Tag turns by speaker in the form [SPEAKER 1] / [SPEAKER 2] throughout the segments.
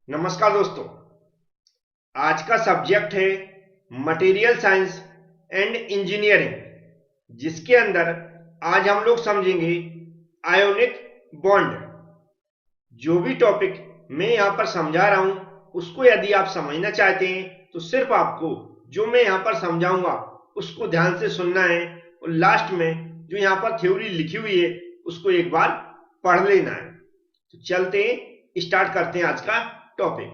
[SPEAKER 1] नमस्कार दोस्तों। आज का सब्जेक्ट है मटेरियल साइंस एंड इंजीनियरिंग, जिसके अंदर आज हम लोग समझेंगे आयोनिक बॉन्ड। जो भी टॉपिक मैं यहां पर समझा रहा हूं उसको यदि आप समझना चाहते हैं तो सिर्फ आपको जो मैं यहां पर समझाऊंगा उसको ध्यान से सुनना है और लास्ट में जो यहां पर थ्योरी लिखी हुई है उसको एक बार पढ़ लेना है। तो चलते हैं, स्टार्ट करते हैं आज का टॉपिक।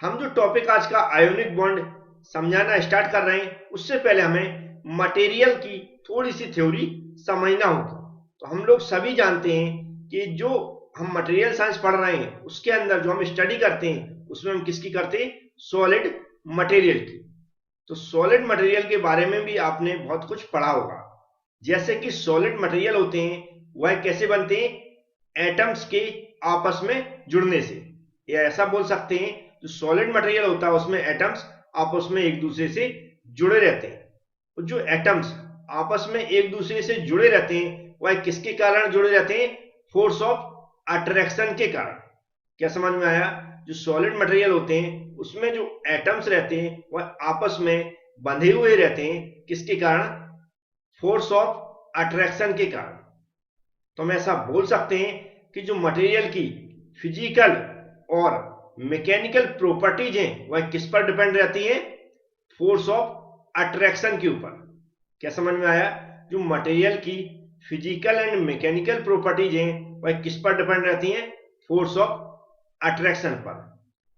[SPEAKER 1] हम जो टॉपिक आज का आयोनिक बॉन्ड समझाना स्टार्ट कर रहे हैं उससे पहले हमें मटेरियल की थोड़ी सी थ्योरी समझना होगी। तो हम लोग सभी जानते हैं कि जो हम मटेरियल साइंस पढ़ रहे हैं उसके अंदर जो हम स्टडी करते हैं उसमें हम किसकी करते हैं, सॉलिड मटेरियल की। तो सॉलिड मटेरियल के बारे में भी आपने बहुत कुछ पढ़ा होगा, जैसे कि सॉलिड मटेरियल होते हैं वह कैसे बनते हैं, एटम्स के आपस में जुड़ने से। या ऐसा बोल सकते हैं जो सॉलिड मटेरियल होता है उसमें एटम्स आपस में एक दूसरे से जुड़े रहते हैं। और जो एटम्स आपस में एक दूसरे से जुड़े रहते हैं वह किसके कारण जुड़े रहते हैं, फोर्स ऑफ अट्रैक्शन के कारण। क्या समझ में आया? जो सॉलिड मटेरियल होते हैं उसमें जो एटम्स रहते हैं वह आपस में बंधे हुए रहते हैं, किसके कारण, फोर्स ऑफ अट्रैक्शन के कारण। तो हम ऐसा बोल सकते हैं कि जो मटेरियल की फिजिकल और मैकेनिकल प्रॉपर्टीज हैं वह किस पर डिपेंड रहती हैं, फोर्स ऑफ अट्रैक्शन के ऊपर। क्या समझ में आया? जो मटेरियल की फिजिकल एंड मैकेनिकल प्रॉपर्टीज हैं वह किस पर डिपेंड रहती हैं, फोर्स ऑफ अट्रैक्शन पर।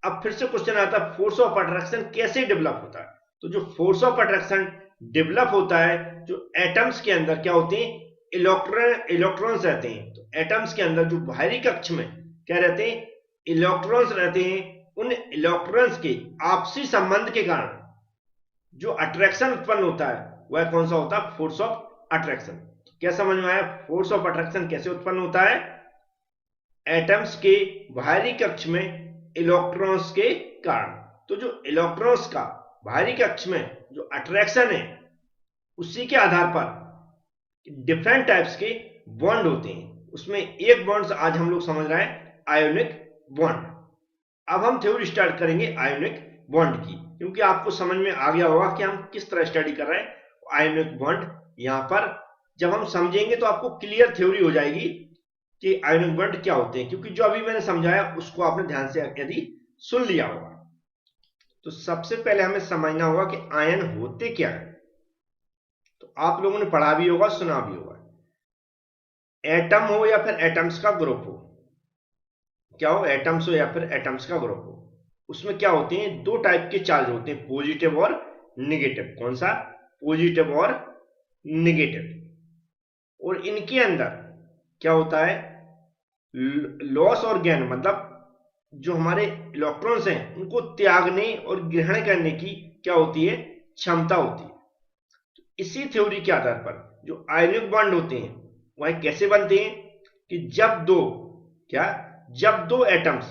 [SPEAKER 1] अब फिर से क्वेश्चन आता है, फोर्स ऑफ अट्रैक्शन कैसे डेवलप होता है? तो जो फोर्स ऑफ अट्रैक्शन डेवलप होता है, जो एटम्स के अंदर क्या होते हैं, इलेक्ट्रॉन्स रहते हैं। तो एटम्स के अंदर जो बाहरी कक्ष में क्या रहते हैं, इलेक्ट्रॉन्स रहते हैं। उन इलेक्ट्रॉन्स के आपसी संबंध के कारण जो अट्रैक्शन उत्पन्न होता है वह कौन सा होता है, फोर्स ऑफ अट्रैक्शन। क्या समझ में आया? फोर्स ऑफ अट्रैक्शन कैसे उत्पन्न होता है, एटम्स के बाहरी कक्ष में इलेक्ट्रॉन्स के कारण। तो जो इलेक्ट्रॉन्स का बाहरी कक्ष में जो अट्रैक्शन है उसी के आधार पर डिफरेंट टाइप्स के बॉन्ड होते हैं। उसमें एक बॉन्ड आज हम लोग समझ रहे हैं, आयोनिक बॉन्ड। अब हम थ्योरी स्टार्ट करेंगे आयोनिक बॉन्ड की, क्योंकि आपको समझ में आ गया होगा कि हम किस तरह स्टडी कर रहे हैं आयोनिक बॉन्ड। यहां पर जब हम समझेंगे तो आपको क्लियर थ्योरी हो जाएगी कि आयोनिक बॉन्ड क्या होते हैं, क्योंकि जो अभी मैंने समझाया उसको आपने ध्यान से यदि सुन लिया होगा। तो सबसे पहले हमें समझना होगा कि आयन होते क्या है। तो आप लोगों ने पढ़ा भी होगा, सुना भी होगा। एटम हो या फिर एटम्स का ग्रुप हो, क्या हो, एटम्स हो या फिर एटम्स का ग्रुप हो, उसमें क्या होते हैं, दो टाइप के चार्ज होते हैं, पॉजिटिव और निगेटिव। कौन सा, पॉजिटिव और निगेटिव। और इनके अंदर क्या होता है, लॉस और गेन, मतलब जो हमारे इलेक्ट्रॉन्स हैं उनको त्यागने और ग्रहण करने की क्या होती है, क्षमता होती है। तो इसी थ्योरी के आधार पर जो आयनिक बॉन्ड होते हैं वह कैसे बनते हैं कि जब दो क्या जब दो एटम्स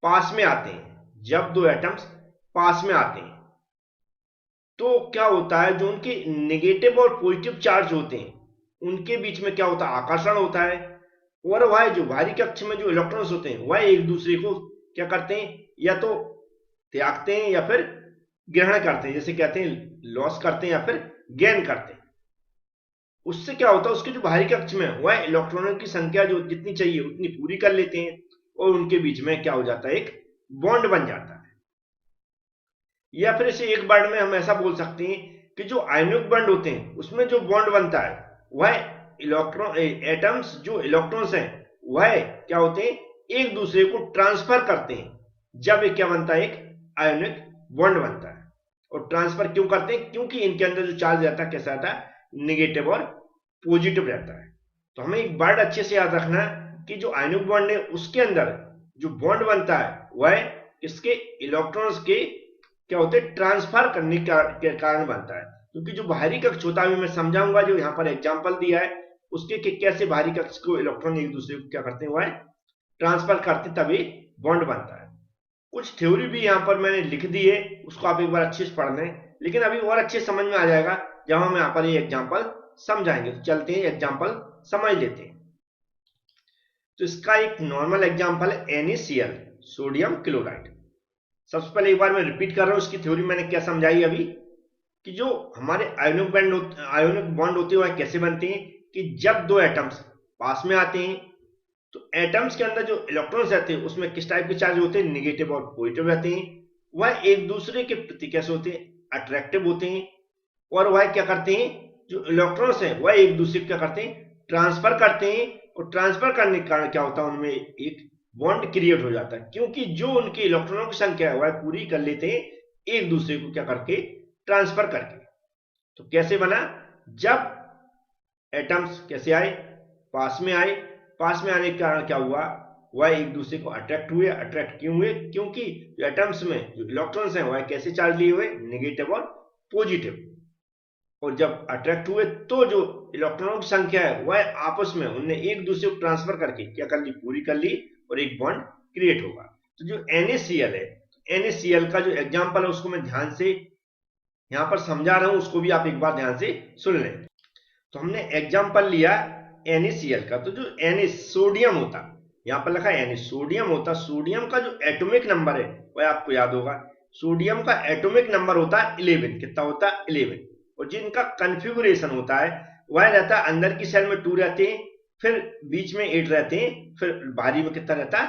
[SPEAKER 1] पास में आते हैं, जब दो एटम्स पास में आते हैं तो क्या होता है, जो उनके नेगेटिव और पॉजिटिव चार्ज होते हैं उनके बीच में क्या होता है, आकर्षण होता है। और वह जो बाहरी कक्ष में जो इलेक्ट्रॉन्स होते हैं वह एक दूसरे को क्या करते हैं, या तो त्यागते हैं या फिर ग्रहण करते हैं, जैसे कहते हैं लॉस करते हैं या फिर गेन करते हैं। उससे क्या होता है, उसके जो बाहरी कक्ष में वह इलेक्ट्रॉनों की संख्या जो जितनी चाहिए उतनी पूरी कर लेते हैं और उनके बीच में क्या हो जाता है, एक बॉन्ड बन जाता है। या फिर इसे एक बार में हम ऐसा बोल सकते हैं कि जो आयनिक बॉन्ड होते हैं उसमें जो बॉन्ड बनता है वह इलेक्ट्रॉन एटम्स जो इलेक्ट्रॉन्स हैं वह क्या होते हैं, एक दूसरे को ट्रांसफर करते हैं। जब एक क्या बनता है, एक आयनिक बॉन्ड बनता है। और ट्रांसफर क्यों करते हैं, क्योंकि इनके अंदर जो चार्ज रहता है कैसा रहता है, निगेटिव और पॉजिटिव रहता है। तो हमें एक वर्ड अच्छे से याद रखना है कि जो आयनिक बॉन्ड है उसके अंदर जो बॉन्ड बनता है वह इसके इलेक्ट्रॉन्स के क्या होते हैं, ट्रांसफर करने के कारण बनता है। क्योंकि जो बाहरी कक्ष होता है मैं समझाऊंगा, जो यहाँ पर एग्जांपल दिया है उसके कैसे बाहरी कक्ष को इलेक्ट्रॉन एक दूसरे को क्या करते हैं, वह ट्रांसफर करते तभी बॉन्ड बनता है। कुछ थ्योरी भी यहाँ पर मैंने लिख दी है, उसको आप एक बार अच्छे से पढ़ लें, लेकिन अभी और अच्छे समझ में आ जाएगा जब हम यहाँ पर ये एग्जाम्पल समझाएंगे। तो चलते हैं एग्जाम्पल समझ लेते हैं। तो इसका एक नॉर्मल एग्जाम्पल है NaCl। Sodium chloride. सबसे पहले एक बार मैं रिपीट कर रहा हूं, इसकी थ्योरी मैंने क्या समझाई अभी, कि जो हमारे आयोनिक बॉन्ड होते हैं वह कैसे बनते हैं, कि जब दो एटम्स पास में आते हैं तो एटम्स के अंदर जो इलेक्ट्रॉन्स रहते हैं उसमें किस टाइप के चार्ज होते हैं, निगेटिव और पॉजिटिव रहते हैं। वह एक दूसरे के प्रति कैसे होते हैं, अट्रैक्टिव होते हैं, और वह क्या करते हैं, जो इलेक्ट्रॉन्स हैं वह एक दूसरे को क्या करते हैं, ट्रांसफर करते हैं, और ट्रांसफर करने के कारण क्या होता है, उनमें एक बॉन्ड क्रिएट हो जाता है, क्योंकि जो उनके इलेक्ट्रॉनों की संख्या है वह पूरी कर लेते हैं एक दूसरे को क्या करके, ट्रांसफर करके। तो कैसे बना, जब एटम्स कैसे आए, पास में आए, पास में आने के कारण क्या हुआ, वह एक दूसरे को अट्रैक्ट हुए। अट्रैक्ट क्यों हुए, क्योंकि जो एटम्स में जो इलेक्ट्रॉन्स हैं वह कैसे चार्ज लिए हुए, नेगेटिव और पॉजिटिव। और जब अट्रैक्ट हुए तो जो इलेक्ट्रॉनों की संख्या है वह आपस में उनने एक दूसरे को ट्रांसफर करके क्या कर ली, पूरी कर ली, और एक बॉन्ड क्रिएट होगा। तो जो NaCl है, NaCl का जो एग्जांपल है उसको मैं ध्यान से यहां पर समझा रहा हूं, उसको भी आप एक बार ध्यान से सुन लें। तो हमने एग्जांपल लिया NaCl का, तो जो Na सोडियम होता, यहां पर लिखा है Na सोडियम होता, सोडियम का जो एटॉमिक नंबर है वह आपको याद होगा, सोडियम का एटॉमिक नंबर होता है 11। कितना होता है, 11। और जिनका कन्फिगुरेशन होता है वह रहता है, अंदर की सेल में 2 रहते हैं, फिर बीच में 8 रहते हैं, फिर बाहरी में कितना रहता है,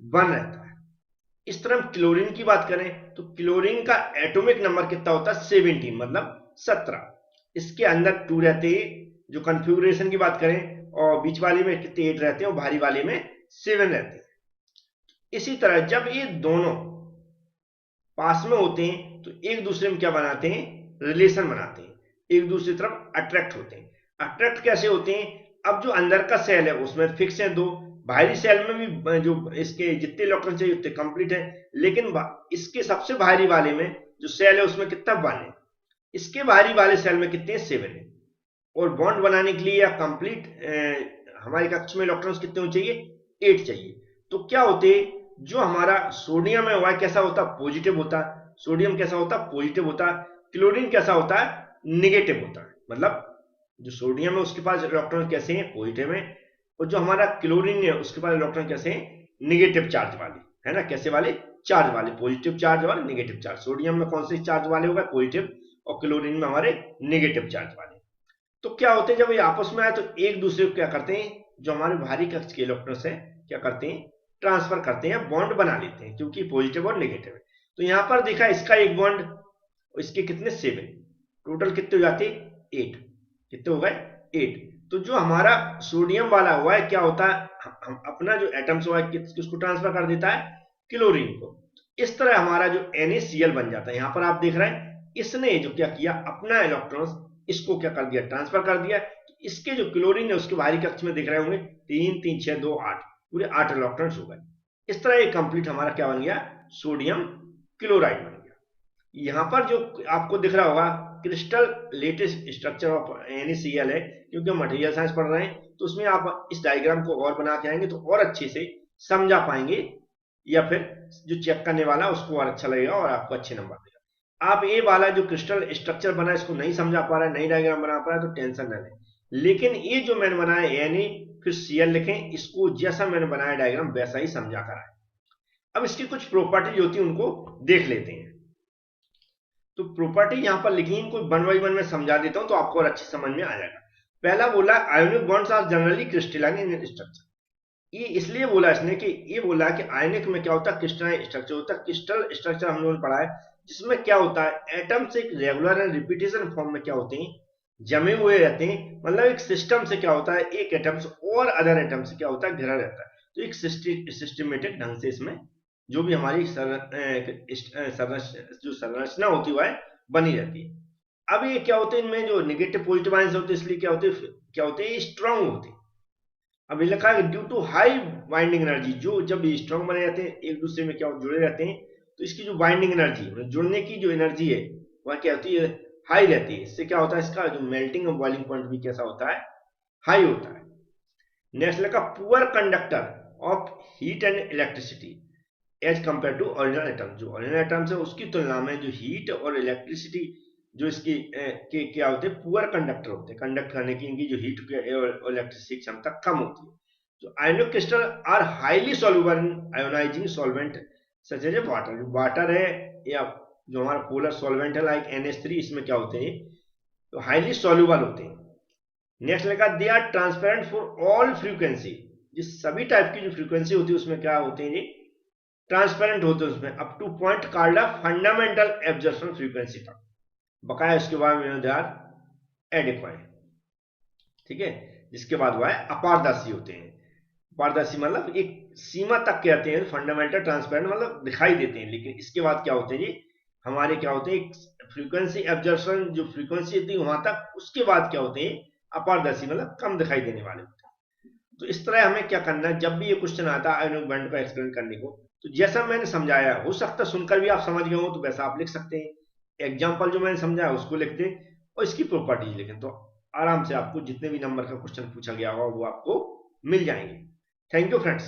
[SPEAKER 1] 1 रहता है। इस तरह हम क्लोरीन की बात करें तो क्लोरीन का एटॉमिक नंबर कितना होता है, 17, मतलब 17। इसके अंदर 2 रहते हैं जो कन्फिगुरेशन की बात करें, और बीच वाले में कितने 8 रहते हैं, और बाहरी वाले में 7 रहते हैं। इसी तरह जब ये दोनों पास में होते हैं तो एक दूसरे में क्या बनाते हैं, रिलेशन बनाते हैं, एक दूसरी तरफ अट्रैक्ट होते हैं। अट्रैक्ट कैसे होते हैं, अब जो अंदर का सेल है उसमें फिक्स है 2, बाहरी सेल में भी जो इसके जितने इलेक्ट्रॉन चाहिए उतने कंप्लीट है, लेकिन इसके सबसे बाहरी वाले में जो सेल है उसमें कितना 1 है, इसके बाहरी वाले सेल में कितने 7 है। और बॉन्ड बनाने के लिए या कंप्लीट हमारे कक्ष में इलेक्ट्रॉन्स कितने होने चाहिए, 8 चाहिए। तो क्या होते, जो हमारा सोडियम है वह कैसा होता, पॉजिटिव होता, सोडियम कैसा होता, पॉजिटिव होता, क्लोरीन कैसा होता है, निगेटिव होता है। मतलब जो सोडियम है उसके पास इलेक्ट्रॉन कैसे हैं, पॉजिटिव है, और जो हमारा क्लोरीन है उसके पास इलेक्ट्रॉन कैसे हैं, निगेटिव चार्ज वाले, है ना, कैसे वाले, चार्ज वाले, पॉजिटिव चार्ज और निगेटिव चार्ज। सोडियम में कौन से चार्ज वाले होगा, पॉजिटिव, और क्लोरीन में हमारे निगेटिव चार्ज वाले। तो क्या होते हैं, जब ये आपस में आए तो एक दूसरे को क्या करते हैं, जो हमारे बाहरी कक्ष के इलेक्ट्रॉन्स हैं क्या करते हैं, ट्रांसफर करते हैं, बॉन्ड बना लेते हैं, क्योंकि पॉजिटिव और नेगेटिव है। तो यहां पर देखा इसका एक बॉन्ड, इसके कितने 7, टोटल कितने हो जाते, 8। कितने हो गए, 8। तो जो हमारा सोडियम वाला हुआ है क्या होता है, हम अपना जो एटम्स हुआ है किसको ट्रांसफर कर देता है, क्लोरीन को। इस तरह हमारा जो NaCl बन जाता है। यहां पर आप देख रहे हैं इसने जो क्या किया, अपना इलेक्ट्रॉन्स इसको क्या कर दिया, ट्रांसफर कर दिया। तो इसके जो क्लोरीन है उसके बाहरी कक्ष में दिख रहे होंगे 3 3 6 2 8, पूरे 8 इलेक्ट्रॉन्स हो गए। इस तरह ये कंप्लीट हमारा क्या बन गया, सोडियम क्लोराइड बन गया। यहां पर जो आपको दिख रहा होगा crystal latest structure of NaCl है, क्योंकि हम मटेरियल साइंस पढ़ रहे हैं तो उसमें आप इस डायग्राम को और बना के आएंगे तो और अच्छे से समझा पाएंगे, या फिर जो चेक करने वाला उसको और अच्छा लगेगा और आपको अच्छे नंबर देगा। आप ये वाला जो क्रिस्टल स्ट्रक्चर बना इसको नहीं समझा पा रहा है, नई डायग्राम बना पा रहा है तो टेंशन न लें, लेकिन ये जो मैंने बनाया Na फिर Cl लिखें, इसको जैसा मैंने बनाया डायग्राम वैसा ही समझा कर आए। अब इसकी कुछ प्रॉपर्टीज होती है उनको देख लेते हैं। तो प्रॉपर्टी यहां पर लिखी, इनको 1 बाय 1 में समझा देता हूं तो आपको और अच्छी समझ में आ जाएगा। पहला बोला ionic bonds are generally crystalline in structure. ये इसलिए बोला इसने कि ये बोला कि आयनिक में क्या होता है, क्रिस्टलाइन स्ट्रक्चर होता है। क्रिस्टल स्ट्रक्चर हम लोगों ने पढ़ा है, जिसमें क्या होता है, एटम्स एक रेगुलर एंड रिपीटेशन फॉर्म में क्या होते हैं, जमे हुए रहते हैं। मतलब एक सिस्टम से क्या होता है, एक एटम्स और अदर एटम से क्या होता है, घिरा रहता है। तो एक सिस्टमेटिक ढंग से इसमें जो भी हमारी जो संरचना होती है बनी रहती है। अब ये क्या होते हैं, इनमें जो नेगेटिव पॉजिटिव आयंस होते हैं इसलिए क्या होते हैं, स्ट्रांग होते हैं। अब ये लिखा है due to high binding energy, जो जब ये स्ट्रांग बने रहते हैं एक दूसरे में क्या जुड़े रहते हैं, तो इसकी जो बाइंडिंग एनर्जी, जुड़ने की जो एनर्जी है वह क्या होती है, हाई रहती है। इससे क्या होता है, इसका जो मेल्टिंग और बॉइलिंग पॉइंट भी कैसा होता है, हाई होता है। नेक्स्ट लिखा poor conductor of heat and electricity as compared to original atom. जो ओरिजिनल एटम्स है उसकी तुलना में जो हीट और इलेक्ट्रिसिटी जो इसकी के क्या होते हैं, पुअर कंडक्टर होते हैं, कंडक्ट करने की इनकी जो हीट और इलेक्ट्रिसिटी क्षमता कम होती है। तो ionic crystal are highly soluble in ionising solvent such as water. जो वाटर है या जो हमारा पोलर सॉल्वेंट है लाइक NH3, इसमें क्या होते हैं, तो हाईली सॉल्युबल होते हैं। नेक्स्ट लगा they are transparent for all frequency. जिस सभी टाइप की जो फ्रीक्वेंसी होती है उसमें क्या होते हैं, ये ट्रांसपेरेंट होते हैं उसमें, up two point called a fundamental absorption frequency तक। बकाया इसके बाद में दे आर एडिक्वाइड, ठीक है। जिसके बाद वो है अपारदर्शी होते हैं। अपारदर्शी मतलब एक सीमा तक कहते हैं, फंडामेंटल ट्रांसपेरेंट मतलब दिखाई देते हैं, लेकिन इसके बाद क्या होते हैं जी, हमारे क्या होते हैं फ्रीक्वेंसी एब्जॉर्प्शन, जो फ्रीक्वेंसी होती है वहां तक, उसके बाद क्या होते हैं अपारदर्शी मतलब कम दिखाई देने वाले होते हैं। तो इस तरह हमें क्या करना है, जब भी ये क्वेश्चन आता है आयोनिक बैंड को एक्सप्लेन करने को, तो जैसा मैंने समझाया, हो सकता है सुनकर भी आप समझ गए हो तो वैसा आप लिख सकते हैं, एग्जाम्पल जो मैंने समझाया उसको लिखते हैं और इसकी प्रॉपर्टीज लिखें, तो आराम से आपको जितने भी नंबर का क्वेश्चन पूछा गया होगा वो आपको मिल जाएंगे। Thank you friends.